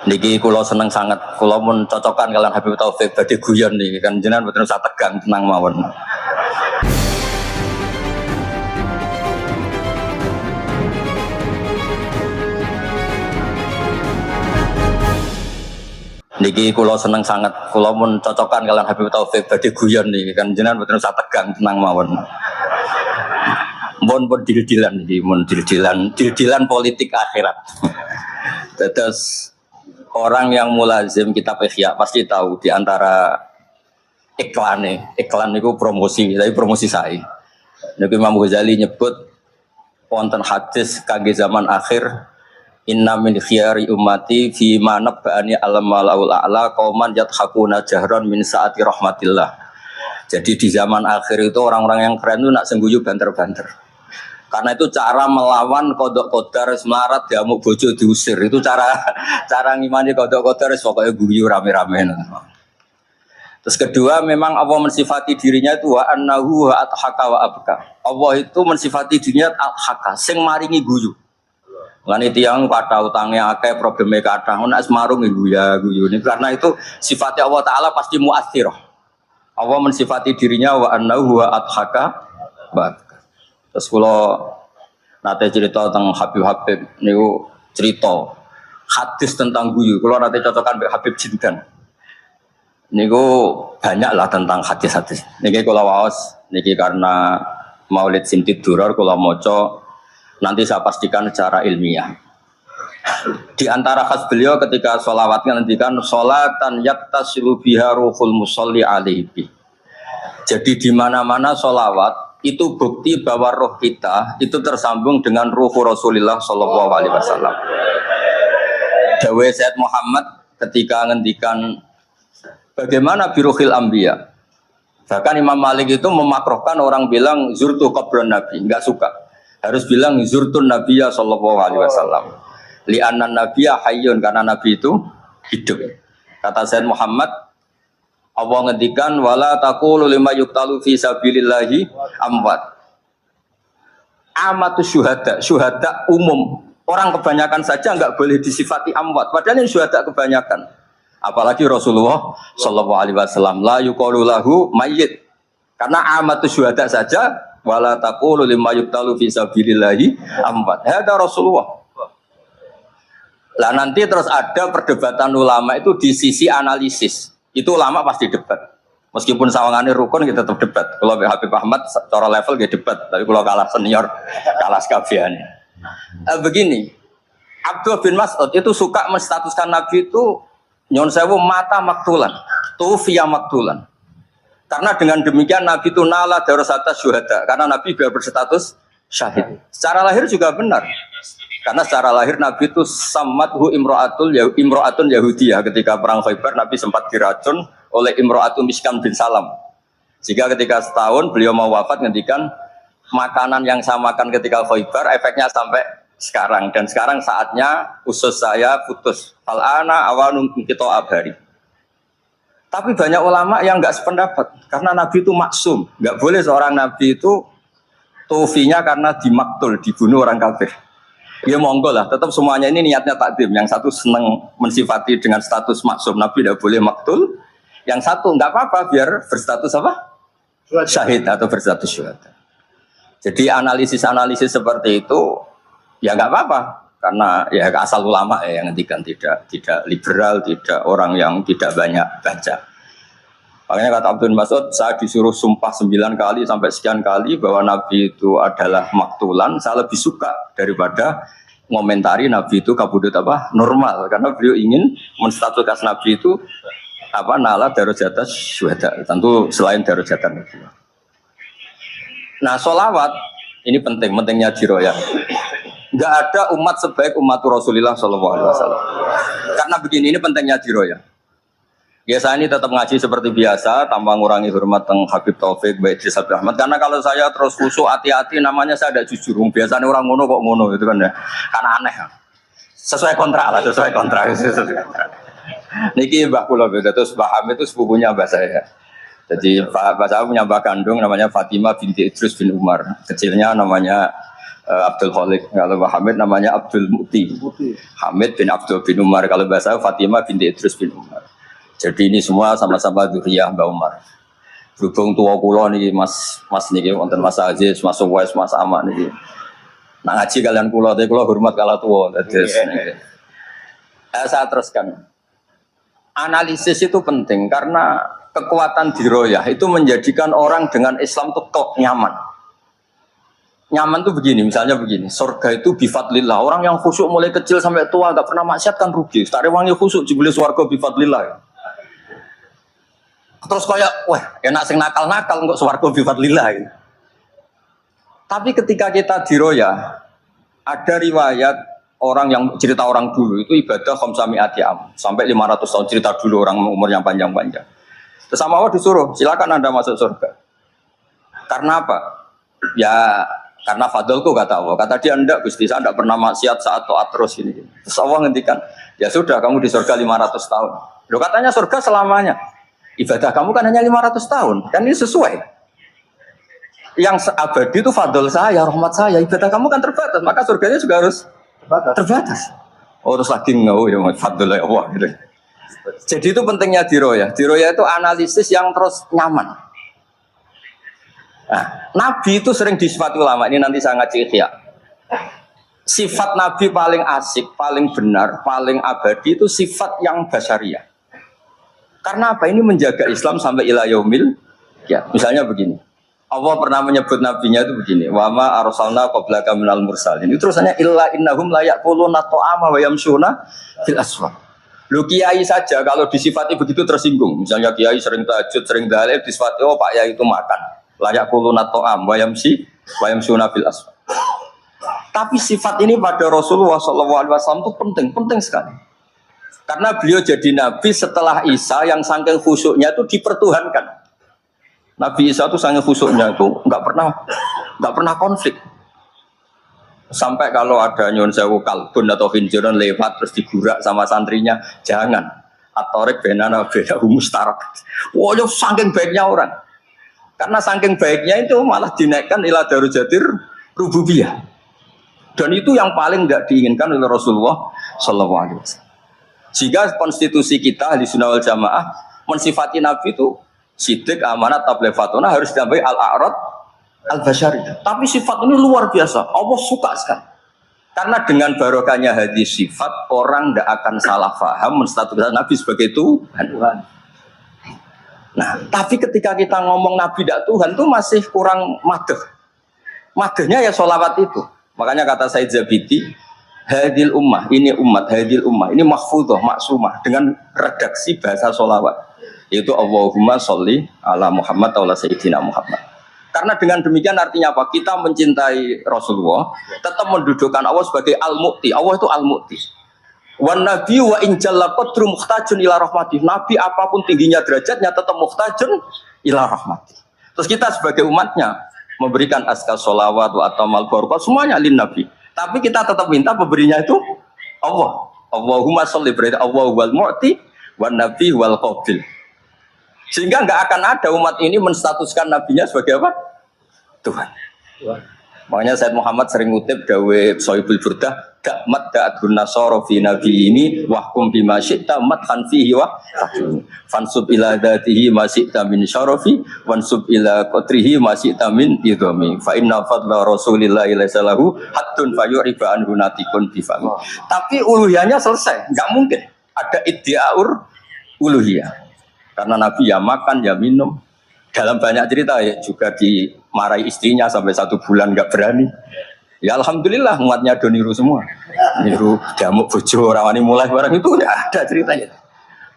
Niki kula seneng sangat, kula mun cocokan kalian Habib Taufik badhe guyon niki kan jenengan mboten usah tegang tenang mawon. Niki kula seneng sangat, kula mun cocokan kalian Habib Taufik badhe guyon niki kan jenengan mboten usah tegang tenang mawon. Mun dil-dilan niki, mun dil-dilan politik akhirat. Terus orang yang mulazim kitab Ihya pasti tahu di antara iklan itu promosi, tapi promosi saya. Nabi Imam Ghazali nyebut wonten hadis kangge zaman akhir, inna min khiyari ummati fi ma nabba'ani al-malaul a'la qauman yadhakuna jahran min saati rahmatillah. Jadi di zaman akhir itu orang-orang yang keren itu nak sengguyu banter-banter. Karena itu cara melawan kodok kodar semarat diamuk bojo diusir, itu cara ngimani kodok kodar pokoknya guyu rame-rame. Terus kedua, memang Allah mensifati dirinya itu wa annahu wa athaka wa abka. Allah itu mensifati dirinya al-haka, sing maringi guyu. Lan itu yang kata utangnya akeh, problemnya kata nek semarung guyu. Ini karena itu sifatnya Allah Taala pasti mu'athirah. Allah mensifati dirinya wa annahu wa athaka wa abka. Terus kalau nate cerita tentang Habib niku cerita hadis tentang guyu. Kalau nate cocokan Mbak Habib Jindan niku banyak lah tentang hadis-hadis. Niki kalau waos niki karena Maulid Sintit Duror kalau moco nanti saya pastikan secara ilmiah. Di antara khas beliau ketika sholawatnya nantikan sholatan yaktasilu biha ruhul musolli alaihi. Jadi di mana-mana sholawat itu bukti bahwa roh kita itu tersambung dengan ruh Rasulullah Shallallahu Alaihi Wasallam. Dawai Sayyid Muhammad ketika ngendikan bagaimana biruhil ambiya. Bahkan Imam Malik itu memakrohkan orang bilang zurtu qabran Nabi, enggak suka. Harus bilang zurtun Nabiya Shallallahu Alaihi Wasallam. Li'annan Nabiya hayyun, karena Nabi itu hidup. Kata Sayyid Muhammad, Allah ngendikan wala taqulu lima yuqtalu fi sabilillahi amwat. Amatu syuhada umum. Orang kebanyakan saja enggak boleh disifati amwat, padahal ini syuhada kebanyakan. Apalagi Rasulullah sallallahu alaihi wasallam la yuqalu lahu mayyit. Karena amatu syuhada saja wala taqulu lima yuqtalu fi sabilillahi amwat. Hada Rasulullah. Lah nanti terus ada perdebatan ulama itu di sisi analisis. Itu ulama pasti debat. Meskipun sawangannya rukun kita tetap debat. Kalau Habib Ahmad secara level dia debat, tapi kalau kalah senior, kalah sekabiannya. Begini, Abdullah bin Mas'ud itu suka menstatuskan Nabi itu nyon sewu mata maktulan, tufiya maktulan. Karena dengan demikian Nabi itu nala darasata syuhada. Karena Nabi biar berstatus syahid. Secara lahir juga benar. Karena secara lahir Nabi itu samathu imro'atun Yahudiyah. Ketika perang Khaybar Nabi sempat diracun oleh imro'atun Miskam bin Salam. Jika ketika setahun beliau mau wafat ngendikan makanan yang saya makan ketika Khaybar efeknya sampai sekarang. Dan sekarang saatnya usus saya putus. Al-ana awanun kita abari. Tapi banyak ulama yang enggak sependapat. Karena Nabi itu maksum. Enggak boleh seorang Nabi itu tufinya karena dimaktul, dibunuh orang kafir. Ya monggo lah, tetap semuanya ini niatnya takdim. Yang satu senang mensifati dengan status maksum, Nabi tidak boleh maktul. Yang satu enggak apa-apa biar berstatus apa? Syahid atau berstatus syuhada. Jadi analisis seperti itu ya enggak apa-apa. Karena ya asal ulama ya yang ngendikan tidak liberal, tidak orang yang tidak banyak baca. Makanya kata Abdul Mas'ud, saya disuruh sumpah 9 kali sampai sekian kali bahwa Nabi itu adalah maktulan. Saya lebih suka daripada ngomentari Nabi itu kabudut apa normal, karena beliau ingin menstatuskan Nabi itu apa nala darajat syuhada. Tentu selain darajat Nabi. Nah, sholawat ini pentingnya diroyah. Enggak ada umat sebaik umat Rasulullah Shallallahu Alaihi Wasallam. Karena begini, ini pentingnya diroyah. Ya saya ini tetap ngaji seperti biasa tanpa mengurangi hormat teng Habib Taufik, baik Idris Abdul Ahmad. Karena kalau saya terus khusyuk hati-hati namanya saya tidak jujur. Biasanya orang ngono kok ngono gitu kan ya. Karena aneh. Sesuai kontrak lah, sesuai kontrak. Niki Mbah kula beda terus Mbah Hamid itu sepupunya Mbah saya. Jadi Mbah saya punya Mbah kandung namanya Fatimah binti Idris bin Umar. Kecilnya namanya Abdul Khalik, kalau Mbah Hamid namanya Abdul Mukti. Hamid bin Abdul bin Umar, kalau bahasa Fatimah binti Idrus bin Umar. Jadi ini semua sama-sama dzurriyyah Mbah Umar. Berhubung tua kula niki Mas niki wonten Mas Aziz, Mas Uwais, Mas Aman niki. Nak ngaji kalian kula teh kula hormat kala tua. Saya teruskan. Analisis itu penting karena kekuatan diroyah itu menjadikan orang dengan Islam itu kok nyaman. Nyaman tuh begini, misalnya begini, surga itu bifadlillah. Orang yang khusyuk mulai kecil sampai tua gak pernah maksiat kan rugi. Tak rewangi khusyuk jebule surga bifadlillah. Terus kayak, wah enak sing nakal-nakal kok surga bifadlillah. Tapi ketika kita diroyah, ada riwayat orang yang cerita orang dulu itu ibadah khamsami atiyam sampai 500 tahun cerita dulu orang umur yang panjang-panjang. Terus sama Allah disuruh, silakan Anda masuk surga. Karena apa? Ya karena fadlku kata Allah. Kata dia enggak Gusti, saya enggak pernah maksiat saat taat terus ini. Terus Allah ngendikan, ya sudah kamu di surga 500 tahun. Loh katanya surga selamanya. Ibadah kamu kan hanya 500 tahun. Kan ini sesuai. Yang abadi itu fadl saya, rahmat saya. Ibadah kamu kan terbatas, maka surganya juga harus terbatas. Oh terus lagi ya fadl ya Allah gitu. Jadi itu pentingnya diroyah. Diroyah itu analisis yang terus nyaman. Nah, Nabi itu sering disifati ulama, ini nanti saya ngaji Ihya. Sifat Nabi paling asik, paling benar, paling abadi itu sifat yang basyariah. Karena apa? Ini menjaga Islam sampai ila yaumil ya. Misalnya begini. Allah pernah menyebut nabinya itu begini, wa ma arsalna qablaka minal mursalin. Itu terusannya illa innahum la yaquluna ta'ama wa yamshuna fil aswaq. Lu kiai saja kalau disifati begitu tersinggung. Misalnya kiai sering tahajud, sering dalil disifati oh Pak Yai itu makan. Layak kulunat to'am wayam suna bil asfal. Tapi sifat ini pada Rasulullah SAW itu penting sekali. Karena beliau jadi nabi setelah Isa yang saking khusyuknya itu dipertuhankan. Nabi Isa itu saking khusyuknya itu nggak pernah konflik. Sampai kalau ada nyun sewu kalbun atau hinjuran lewat terus digurak sama santrinya, jangan. Atorek benana beda mustarak. Wah, saking baiknya orang. Karena saking baiknya itu malah dinaikkan ila darujatir rububiyah. Dan itu yang paling tidak diinginkan oleh Rasulullah sallallahu alaihi wasallam. Jika konstitusi kita di Sunnah wal Jamaah mensifati Nabi itu sidik, amanat, tablighatuna harus ditambahi al-a'rad al-basyari. Tapi sifat ini luar biasa. Allah suka sekali. Karena dengan barokahnya hadis sifat orang tidak akan salah paham menstatuskan Nabi sebagai Tuhan. Nah, tapi ketika kita ngomong Nabi tidak Tuhan itu masih kurang madeh. Madehnya ya sholawat itu. Makanya kata Said Zabidi, hadil ummah, ini umat, hadil ummah, ini mahfudhah, maksumah dengan redaksi bahasa sholawat. Yaitu Allahumma sholli ala Muhammad wa ala Sayyidina Muhammad. Karena dengan demikian artinya apa? Kita mencintai Rasulullah, tetap mendudukkan Allah sebagai Al-Mu'ti. Allah itu Al-Mu'ti. Wan nabi wa in jalla qadru muhtajun ila rahmatih. Nabi apapun tingginya derajatnya tetap muhtajun ila rahmatih. Terus kita sebagai umatnya memberikan azkar sholawat wa atamal barokat semuanya lin nabi. Tapi kita tetap minta pemberinya itu Allah. Allahumma sholli berarti Allah wal mu'ti wan nabi wal qabil. Sehingga enggak akan ada umat ini menstatuskan nabinya sebagai apa? Tuhan. Makanya Said Muhammad sering ngutip dawe Sohibul Burdah, dakmat da'adun nasara fi nabi ini wahkum bima syi'ta madhan fihi wa fansub ila dhatihi ma syi'ta min syarafi wansub ila qatrihi ma syi'ta min idhami fa inna fadla rasulillahi laysa lahu haddun fayuriba anhu natikun bifami. Tapi uluhiyahnya selesai, enggak mungkin ada iddiaur uluhiyah. Karena Nabi ya makan, ya minum. Dalam banyak cerita ya juga dimarahi istrinya sampai 1 bulan nggak berani. Ya alhamdulillah umatnya do niru semua. Niru jamuk bojo rawani mulai barang itu nggak ada ceritanya.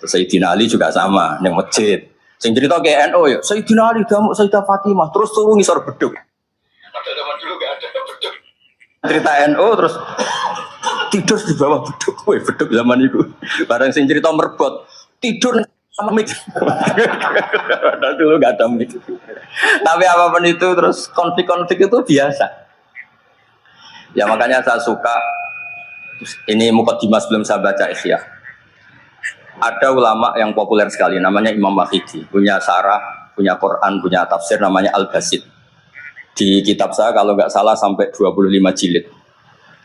Terus Sayyidina Ali juga sama yang masjid. Sing cerita ke NU ya Sayyidina Ali jamuk Sayyidah Fatimah terus turun ngisor beduk. Pada zaman dulu nggak ada beduk. Cerita NU terus tidur di bawah beduk. Woi beduk zaman itu. Barang sing cerita merbot tidur sama mik. Padahal dulu nggak ada mik. Tapi apapun itu terus konflik-konflik itu biasa. Ya makanya saya suka ini mukadimah sebelum saya baca Ihya. Ada ulama yang populer sekali namanya Imam Wahidi, punya syarah, punya Quran, punya tafsir namanya Al-Basit. Di kitab saya kalau nggak salah sampai 25 jilid.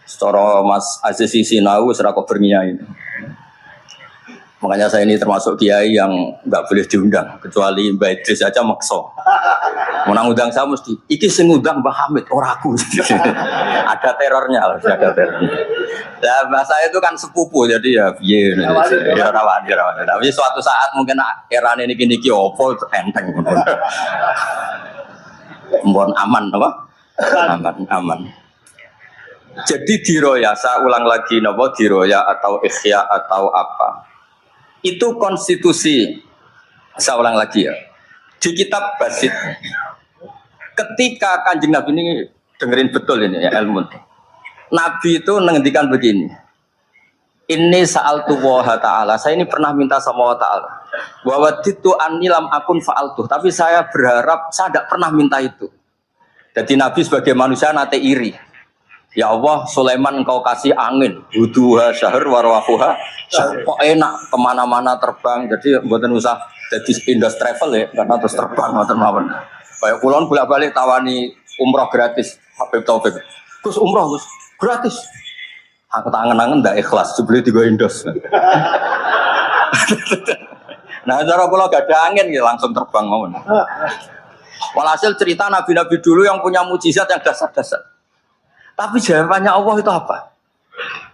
Secara Mas Aziz Sinau serako berniai. Makanya saya ini termasuk kiai yang nggak boleh diundang, kecuali Mbak Idris aja makso. Menang undang saya mesti, iki sing ngundang Mbah Hamid, ora aku. Ada terornya, harus ada terornya. Nah, bahasa itu kan sepupu, jadi ya biye. Ya rawani. Tapi suatu saat mungkin era ini gini opo enteng. Mohon aman, apa? Aman. Jadi diroya, saya ulang lagi, nopo diroya atau ikhya atau apa? Itu konstitusi. Saya ulang lagi ya. Di kitab Basit, ketika Kanjeng Nabi ini dengerin betul ini ya ilmu. Nabi itu menghentikan begini. Ini sa'altu wa ta'ala. Saya ini pernah minta sama Allah Ta'ala. Wa waditu anni lam akun fa'altu. Tapi saya berharap saya tidak pernah minta itu. Jadi Nabi sebagai manusia nate iri. Ya Allah, Sulaiman engkau kasih angin, huduha syahr warwahuha, kok enak kemana-mana terbang. Jadi buatan usah jadi Indos travel ya, karena terus terbang macam-macam. Kayak kulon bolak-balik tawani umroh gratis, Habib Taufik. Terus umroh terus gratis. Aku tangan-tangan ndak ikhlas, sebeli tiga Indos. Nah, cara kalau gak ada angin ya langsung terbang mau. Walhasil cerita nabi-nabi dulu yang punya mujizat yang dasar-dasar. Tapi jawabannya Allah itu apa?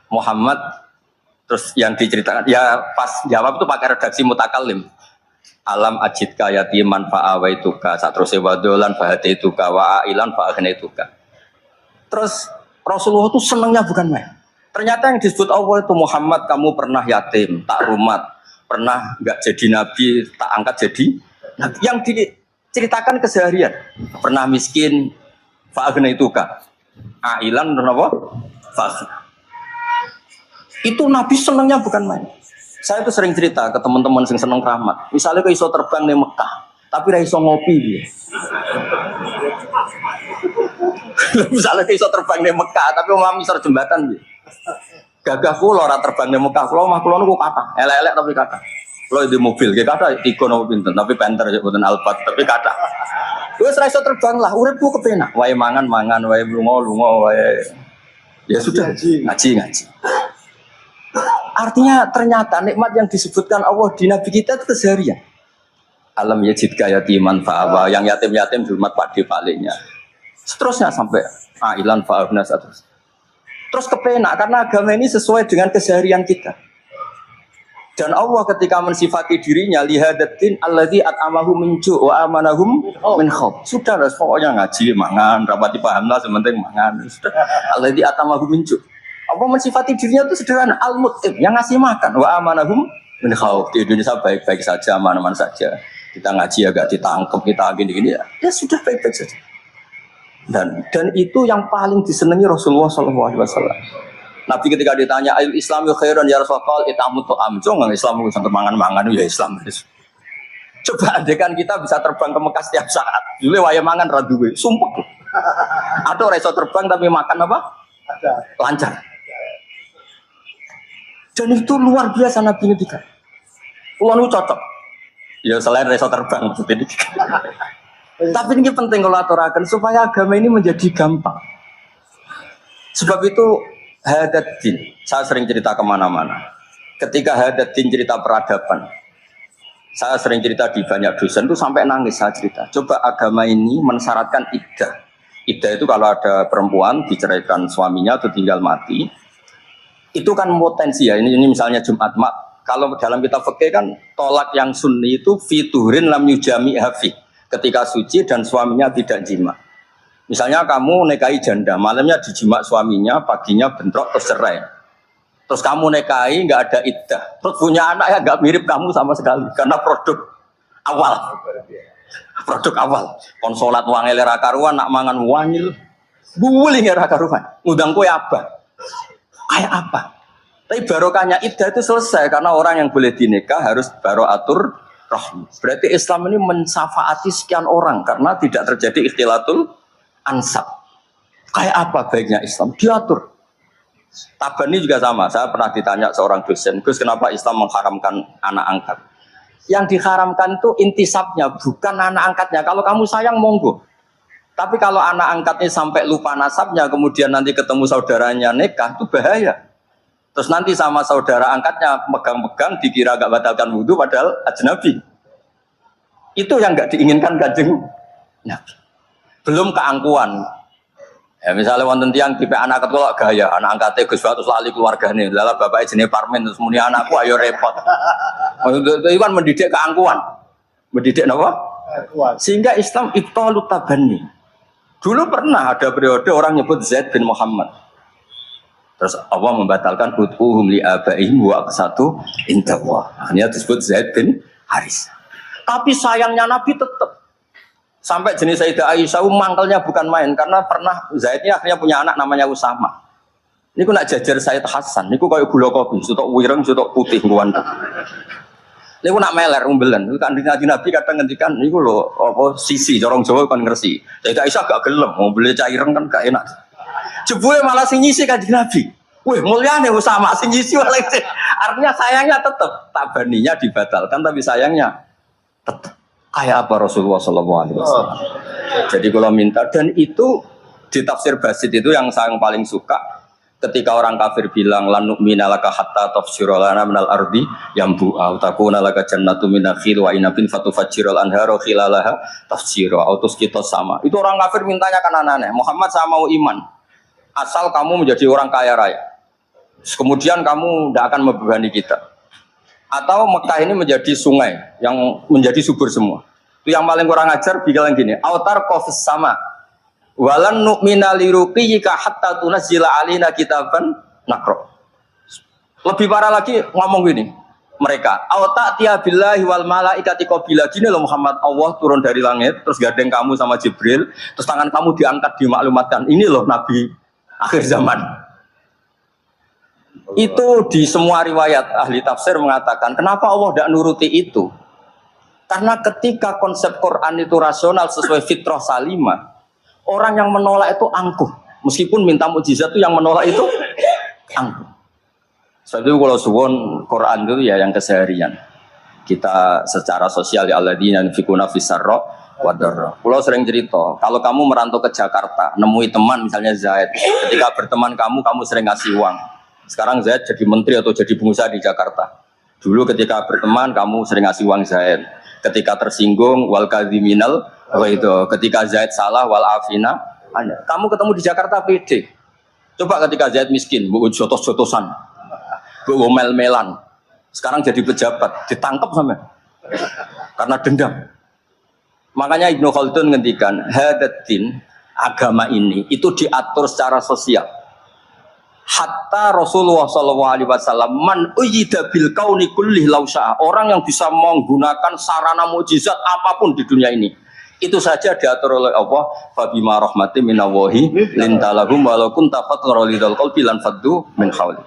Muhammad, terus yang diceritakan, ya pas jawab itu pakai redaksi mutakallim. Alam ajidka yatiman fa'awaituka, satruse wadolan fa'hadaituka wa'ailan fa'agnaituka. Terus Rasulullah itu senangnya bukan main. Ternyata yang disebut Allah itu Muhammad, kamu pernah yatim, tak rumat, pernah enggak jadi nabi, tak angkat jadi nabi. Yang diceritakan keseharian, pernah miskin, fa'agnaituka. Ailan apa? Fas. Itu Nabi senangnya bukan main. Saya itu sering cerita ke teman-teman yang seneng rahmat. Misalnya ke iso terbang di Mekah, tapi ra iso ngopi dia. Misalnya ke iso terbang di Mekah, tapi mau misal jembatan dia. Gagah kula ora terbang di Mekah, kula mah kula niku kathah. Elek-elek tapi kathah. Kula di mobil, ge kathah tiga nopo pinten, tapi penter ya boten Alphard, tapi kathah. Wes ra iso terbang lah, uripku kepenak. Wae mangan, wae lunga, wae. Ya sudah, ngaji. Artinya ternyata nikmat yang disebutkan Allah di Nabi kita itu keseharian. Alam yajidka yatiman fa'awa, yang yatim-yatim di rumah pakde paliknya. Seterusnya sampai ailan fa'abna terus. Terus kepenak karena agama ini sesuai dengan keseharian kita. Dan Allah ketika mensifati dirinya lihadatin alladzi at'amahu min ju' wa amanahum min khauf. Sudah lah pokoknya ngaji mangan rapati pahamlah sementing mangan. Sudah alladzi at'amahu min ju'. Allah mensifati dirinya itu sederhana al-mut'im yang ngasih makan wa amanahum min khauf. Di Indonesia baik-baik saja, aman-aman saja. Kita ngaji agak ditangkap, kita gini-gini ya sudah baik-baik saja. Dan itu yang paling disenangi Rasulullah SAW. Nabi ketika ditanya ayul Islam khairan ya Rasulullah itamu tu'am jangan Islam itu mangan-mangan ya Islam. Coba andekan kita bisa terbang ke Mekah setiap saat. Dulu waya mangan ra duwe, sumpek. Atau ora iso terbang tapi makan apa? Lancar. Dan itu luar biasa Nabi ketika. Kulo nu cocok. Ya selain ra iso terbang maksudnya. Tapi ini penting kalau aturakan supaya agama ini menjadi gampang. Sebab itu Hadaddin, saya sering cerita kemana-mana. Ketika Hadaddin cerita peradaban, saya sering cerita di banyak dosen itu sampai nangis saya cerita. Coba agama ini mensyaratkan iddah. Iddah itu kalau ada perempuan diceraikan suaminya atau tinggal mati, itu kan potensi ya. Ini misalnya Jumat mak. Kalau dalam kitab fikih kan tolak yang sunni itu fiturin lam yujami hafi. Ketika suci dan suaminya tidak jima. Misalnya kamu nikahi janda, malamnya dijima suaminya, paginya bentrok terus cerai. Terus kamu nikahi nggak ada iddah, terus punya anak ya nggak mirip kamu sama sekali karena produk awal. Konsolat wang elera karuan, nak mangan wanyil, buling elera karuan. Ngundang kue apa? Kayak apa? Tapi barokahnya iddah itu selesai karena orang yang boleh dinikah harus baroatur rahmi. Berarti Islam ini mensyafaati sekian orang karena tidak terjadi ikhtilatul ansab. Kayak apa baiknya Islam? Diatur. Tabani juga sama. Saya pernah ditanya seorang dosen, Gus kenapa Islam mengharamkan anak angkat? Yang diharamkan itu intisabnya, bukan anak angkatnya. Kalau kamu sayang monggo. Tapi kalau anak angkatnya sampai lupa nasabnya, kemudian nanti ketemu saudaranya nikah, itu bahaya. Terus nanti sama saudara angkatnya megang-megang, dikira gak batalkan wudhu, padahal ajnabi. Itu yang gak diinginkan Kanjeng Nabi. Belum keangkuhan. Ya misalnya wonten tiyang tipe anak ketua gaya, anak angkatnya Gus terus lali keluargane, lala bapaknya jenis Parmen terus muni anakku ayo repot. Itu kan mendidik keangkuhan. Mendidik apa? Sehingga Islam ibtalut tabanni. Dulu pernah ada periode orang nyebut Zaid bin Muhammad. Terus Allah membatalkan ud'uhum li abaihim wa aqsatu indallah. Akhirnya disebut Zaid bin Haris. Tapi sayangnya Nabi tetap sampai jenis Sayyidah Aisyah mangkelnya bukan main karena pernah Zaid ini akhirnya punya anak namanya Usama. Ini nak jajar Sayyid Hasan, ini kayak gula kopi, sutok wireng, sutok putih guan. Ini nak meler umbelan, kan di Nabi kadang ngendikan, ini lo apa sisi corong Jawa kan ngersi. Sayyidah Aisyah gak gelem, mau beli cairan kan gak enak. Jebule malah sing nyisi kan di Nabi. Wih mulyane Usama sing nyisi malah. Artinya sayangnya tetap tabaninya dibatalkan tapi sayangnya tetap. Kayak apa Rasulullah SAW. Jadi kalau minta, dan itu di tafsir Basit itu yang saya paling suka ketika orang kafir bilang lan nu'mina laka hatta tafsira lana minal ardi yambu'a takuna laka jannatu min nakhil wa inabin fatufajjiral anharu khilalaha tafsira autus kita sama. Itu orang kafir mintanya kan aneh-aneh. Muhammad saya mau iman asal kamu menjadi orang kaya raya. Kemudian kamu tidak akan membebani kita. Atau Mekah ini menjadi sungai yang menjadi subur semua. Itu yang paling kurang ajar bilang gini, autar qafis sama. Walan nu'mina liruqiyika hatta tunazzila alina kitaban nakro. Lebih parah lagi ngomong gini, mereka, auta tiya billahi wal malaikati qabila. Gini loh Muhammad, Allah turun dari langit terus gandeng kamu sama Jibril, terus tangan kamu diangkat dimaklumatkan. Ini loh Nabi akhir zaman. Itu di semua riwayat ahli tafsir mengatakan kenapa Allah tidak nuruti itu, karena ketika konsep Quran itu rasional sesuai fitrah salimah, orang yang menolak itu angkuh meskipun minta mukjizat itu yang menolak itu angkuh. Sebab itu kalau suwon Quran itu ya yang keseharian kita secara sosial ya alladzina yunfikuna fis-sarra wa dharra. Kalau sering cerita kalau kamu merantau ke Jakarta nemui teman misalnya Zaid, ketika berteman kamu sering ngasih uang. Sekarang Zaid jadi menteri atau jadi pengusaha di Jakarta. Dulu ketika berteman kamu sering ngasih uang Zaid. Ketika tersinggung wal kadhiminal itu. Ketika Zaid salah wal afina. Kamu ketemu di Jakarta pede. Coba ketika Zaid miskin, bu jotos-jotosan, bu mel-melan. Sekarang jadi pejabat, ditangkap sampai karena dendam. Makanya Ibnu Khaldun ngendikan, hadatin agama ini itu diatur secara sosial. Hatta Rasulullah SAW man uyyida bil kauni kullih lausha, orang yang bisa menggunakan sarana mukjizat apapun di dunia ini itu saja diatur oleh Allah. Fabima rahmatin minallahi lintalahum walau kunta fatrul lidal qalbi lan faddu min hawli.